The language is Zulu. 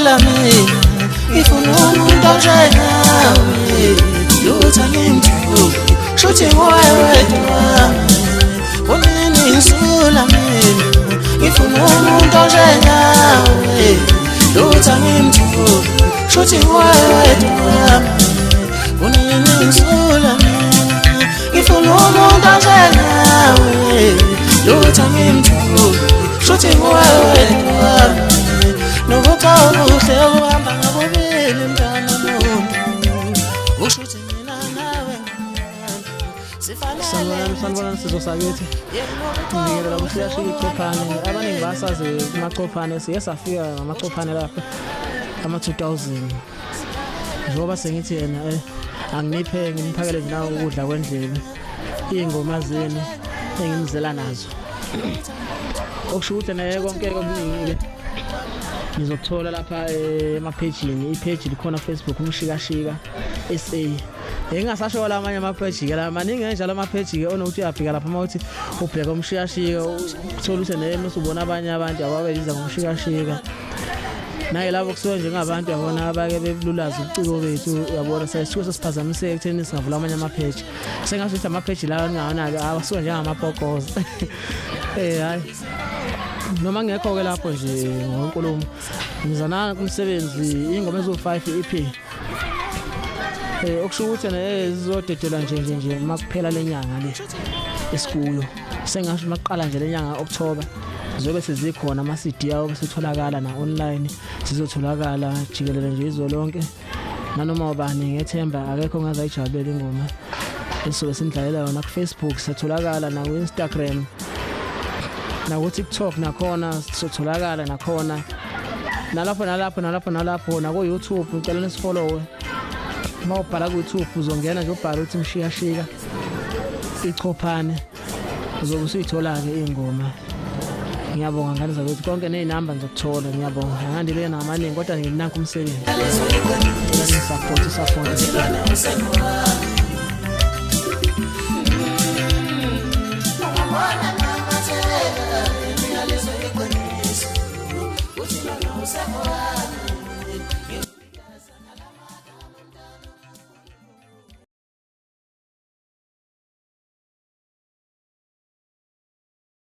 ngisula mina ngifuna umuntu onjengawe lutha ngimthubi shuthi ngowe wedwa unini ngisula mina ngifuna umuntu onjengawe lutha ngimthubi shuthi ngowe wedwa unini ngisula mina ngifuna umuntu onjengawe lutha ngimthubi shuthi ngowe wedwa nokuqala uhle uhamba ngabobili mntana nomuntu ushuthi mina nawe sanibonani sizwe sakithi ngiyela umshiyashiya ichophane abaningi basazi amachophane siye safika ngamachophane lapha ama-2000 njengoba sengithi yena angiphe ngimphakele nawo ukudla kwendlebe iy'ngoma zenu engimzela nazo okusho ukuthi naye konke okuningi ngizokuthola lapha emaphejini ipheji likhona Facebook umshikashika SA engasasho la amanye amapheji ke la maningi njalo amapheji ke onokuthi uyafika lapha mawuthi ubheka umshikashika uthola ukuthi neme usubona abanye abantu ababeyiza ngomshikashika naye labo kusuka njengabantu yabona abake bebululaza ubuciko bethu uyabona sesisuke sesiphazamiseke ekutheni singavula amanye amapheji sengathi ukuthi amapheji lawa ngawona ke abasuka njengamapokoza hayi noma ngekho ke lapho nje ngonkulumo ngizana kumsebenzi ingoma ezo5 EP okusho ukuthi zizodedelwa nje makuphela lenyanga le esikuyo sengasho maqala nje lenyanga October zobe sezikhona ama CD yawo besitholakala na online sizotholakala jikelele nje izolonke nanoma ubani ngethemba akekho ngazayijabulela ingoma esobe sindlalela yona ku Facebook setholakala na ku Instagram na ku TikTok nakhona sitholakala nakhona nalapho na ku YouTube ucela nisifollowe mawubhala ku YouTube uzongena nje ubhala uthi mshiyashika ichophane uzobe usuyithola ke ingoma ngiyabonga ngane zakwethu konke nezinamba ngizokuthola ngiyabonga ngandile namaningi kodwa nginakho umsebenzi support Uthi lona usebona